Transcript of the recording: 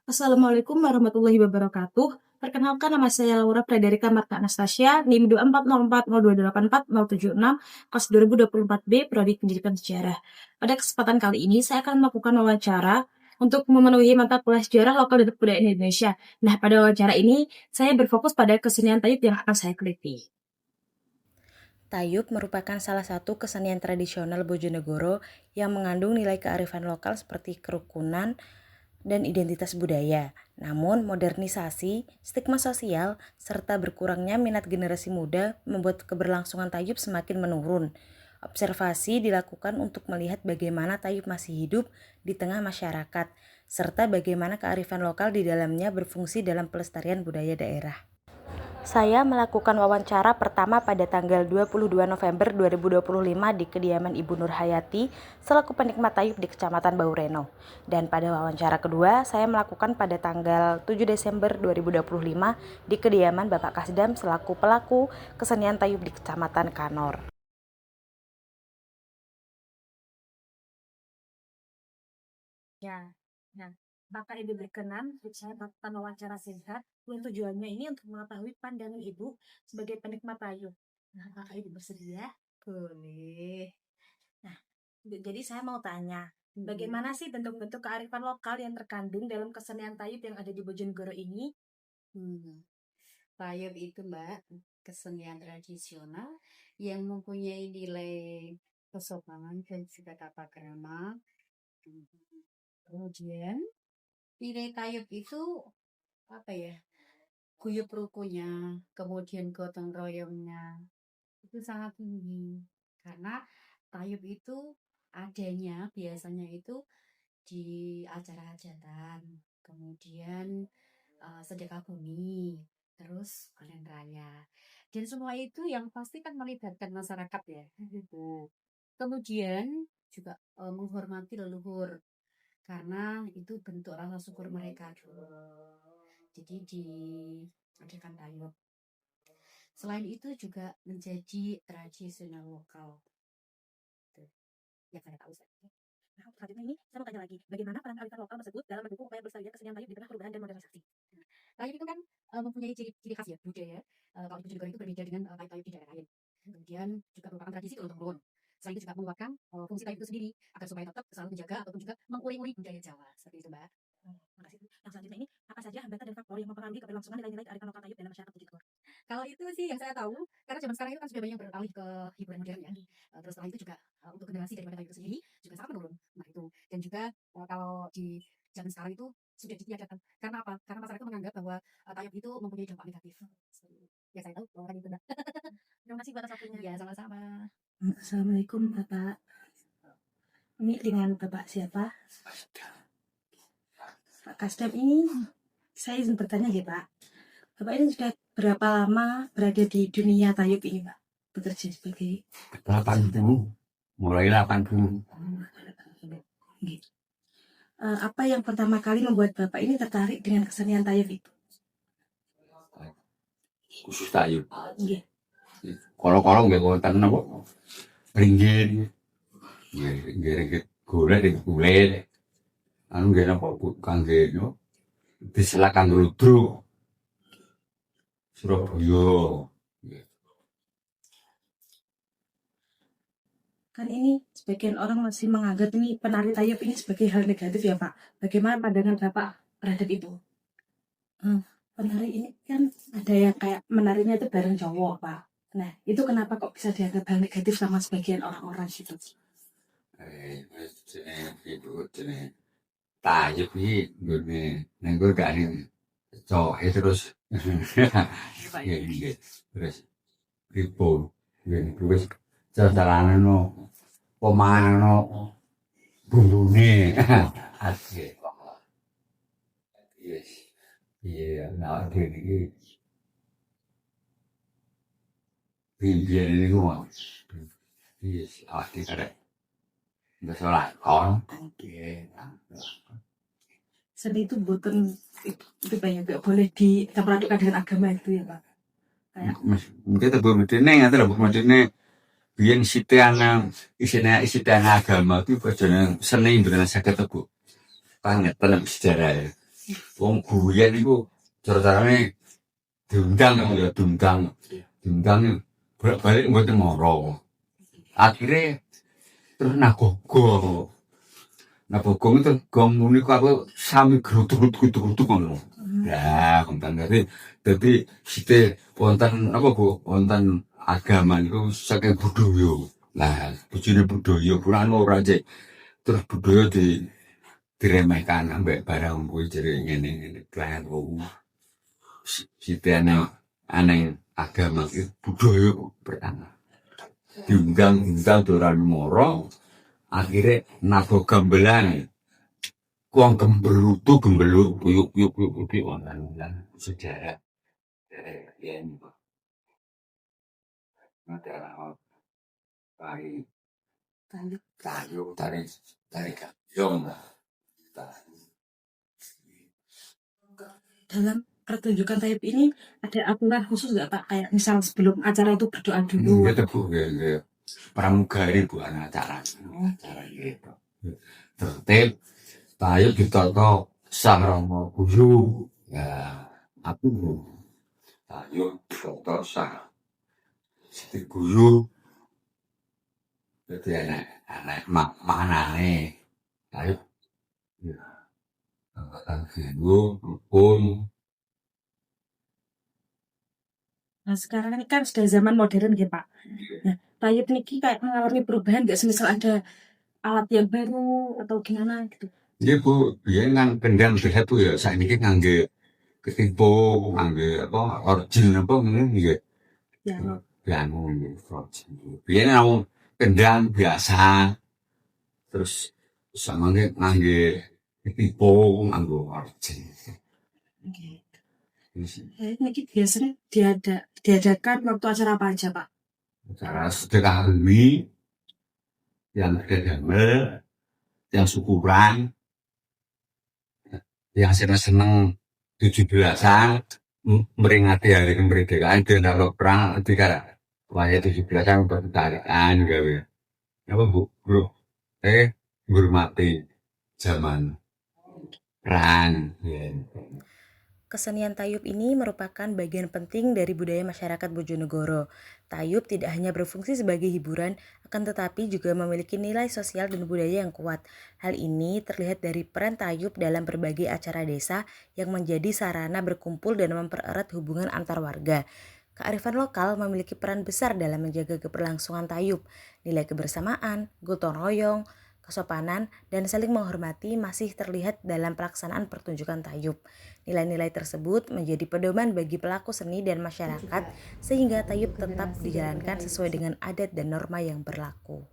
Assalamualaikum warahmatullahi wabarakatuh. Perkenalkan nama saya Laura Frederika Marta Anastasia, NIM 240402847076, kelas 2024B, Prodi Pendidikan Sejarah. Pada kesempatan kali ini, saya akan melakukan wawancara untuk memenuhi mata kuliah sejarah lokal dan budaya Indonesia. Nah, pada wawancara ini, saya berfokus pada kesenian Tayub yang akan saya teliti. Tayub merupakan salah satu kesenian tradisional Bojonegoro yang mengandung nilai kearifan lokal seperti kerukunan dan identitas budaya. Namun, modernisasi, stigma sosial, serta berkurangnya minat generasi muda membuat keberlangsungan Tayub semakin menurun. Observasi dilakukan untuk melihat bagaimana Tayub masih hidup di tengah masyarakat, serta bagaimana kearifan lokal di dalamnya berfungsi dalam pelestarian budaya daerah. Saya melakukan wawancara pertama pada tanggal 22 November 2025 di kediaman Ibu Nur Hayati selaku penikmat Tayub di Kecamatan Baureno. Dan pada wawancara kedua, saya melakukan pada tanggal 7 Desember 2025 di kediaman Bapak Kasdam selaku pelaku kesenian Tayub di Kecamatan Kanor. Ya, nah, Bapak Ibu berkenan, saya melakukan wawancara singkat, dan tujuannya ini untuk mengetahui pandangan Ibu sebagai penikmat Tayub. Nah, Bapak Ibu bersedia? Boleh. Nah, jadi saya mau tanya, bagaimana sih bentuk-bentuk kearifan lokal yang terkandung dalam kesenian Tayub yang ada di Bojonegoro ini? Tayub itu Mbak, kesenian tradisional yang mempunyai nilai kesopanan dan juga tata krama. Kemudian nilai Tayub itu apa ya? Guyup rukunya, kemudian gotong royongnya itu sangat tinggi karena Tayub itu adanya biasanya itu di acara hajatan, kemudian sedekah bumi, terus panen raya. Dan semua itu yang pasti kan melibatkan masyarakat ya. Gitu. Kemudian juga menghormati leluhur karena itu bentuk rasa syukur mereka dulu. Jadi diadakan Tayub. Selain itu juga menjadi tradisional lokal. Ya saya tahu saja. Nah, selanjutnya ini saya mau tanya lagi, bagaimana peran kearifan lokal tersebut dalam mendukung upaya pelestarian kesenian Tayub di tengah perubahan dan modernisasi? Tayub itu kan mempunyai ciri khas ya budaya. Kalau di Bojonegoro itu berbeda dengan Tayub di daerah lain. Kemudian juga merupakan tradisi turun temurun. Selain itu juga menguatkan fungsi Tayub itu sendiri agar supaya tetap selalu menjaga ataupun juga menguli-uli budaya Jawa seperti itu Mbak. Makasih. Yang selanjutnya ini, apa saja hambatan dan faktor yang mempengaruhi keberlangsungan nilai-nilai kearifan lokal Tayub dalam masyarakat Bojonegoro? Kalau itu sih yang saya tahu, karena zaman sekarang itu kan sudah banyak beralih ke hiburan modern ya. Terus setelah itu juga untuk generasi daripada Tayub itu sendiri juga sangat menurun. Nah itu. Dan juga kalau di zaman sekarang itu sudah ditiadakan. Karena apa? Karena masyarakat menganggap bahwa Tayub itu mempunyai dampak negatif. Ya saya tahu bahwa kan itu. Terima kasih atas waktunya. Ya sama-sama. Assalamualaikum Bapak. Ini dengan Bapak siapa? Pak Kasdam ini, saya izin bertanya ya Pak. Bapak ini sudah berapa lama berada di dunia Tayub ini Pak? Bekerja sebagai 80, mulai 80. Apa yang pertama kali membuat Bapak ini tertarik dengan kesenian Tayub itu? Khusus Tayub. Nggih. Kalau nggak konten apa? Ringgit. Ringgit golek di kulit. Anu nggak apa kangge no. Diselakan rudru. Surabaya. Kan ini sebagian orang masih menganggap ini penari Tayub ini sebagai hal negatif ya Pak. Bagaimana pandangan Bapak terhadap itu? Penari ini kan ada yang kayak menarinya itu bareng cowok Pak. Nah itu kenapa kok bisa dianggap hal negatif sama sebagian orang-orang gitu? Tayub ini gue gue gak nih cowok terus terus ribu terus jalan no pemain no bumbune asik yes iya nah ini bimbingan ini gua yes asik ada nggak salah orang Seni itu bukan itu banyak gak boleh dicampur adukan dengan agama itu ya Pak. Kayak mungkin tuh medine nggak tahu medine biar isinya agama itu bacaan seni Indonesia kata bu banget dalam sejarah ya Wong guyen iku cara-carane diundang ya diundang bolak-balik mboten mara. Akhire terus nagogo itu gong niku aku sami grutuk-grutuk ngono. Ya, konten dadi sithik wonten apa Bu, wonten agama niku saking budaya. Nah, bojone budaya kurang ora cek. Terus budaya diremehkan ambek barang kuwi jere ngene kan wong sithik aneh agama iki budaya pertama. Diundang doran moro akhirnya nago gambelan kuang gembelutu yuk wonten sejarah dari yen ada tari tari gayung Dalam pertunjukan tayub ini ada aturan khusus nggak Pak? Kayak misal sebelum acara itu berdoa dulu. gitu Bu ya pramugari Bu acara gitu tertib tayo ditata sarana guyu ya aku tayo ditata sah siti guyu dadi anak manane tayo ya guyu rukun. Nah sekarang ini kan sudah zaman modern ya Pak. Nah tayub niki kayak mengalami perubahan nggak? Semisal ada alat yang baru atau gimana gitu? Iya Bu, biyen nang kendang sehat Bu ya saiki ngangge ketimpung, ngangge apa origin apa ngene nggih. Ya, Piano origin. Biyen namung kendang biasa. Terus samangke ngangge ketimpung, nganggo origin. oke. Tayub niki biasanya diadakan waktu acara apa aja Pak? Acara sedekah bumi, yang damel, yang syukuran, yang seneng-seneng 17-an memperingati hari kemerdekaan dan kalau perang ketika waya 17-an bertarikan gawe apa Bu bro menghormati zaman perang ya. Kesenian tayub ini merupakan bagian penting dari budaya masyarakat Bojonegoro. Tayub tidak hanya berfungsi sebagai hiburan, akan tetapi juga memiliki nilai sosial dan budaya yang kuat. Hal ini terlihat dari peran tayub dalam berbagai acara desa yang menjadi sarana berkumpul dan mempererat hubungan antar warga. Kearifan lokal memiliki peran besar dalam menjaga keberlangsungan tayub. Nilai kebersamaan, gotong royong, kesopanan, dan saling menghormati masih terlihat dalam pelaksanaan pertunjukan tayub. Nilai-nilai tersebut menjadi pedoman bagi pelaku seni dan masyarakat sehingga tayub tetap dijalankan sesuai dengan adat dan norma yang berlaku.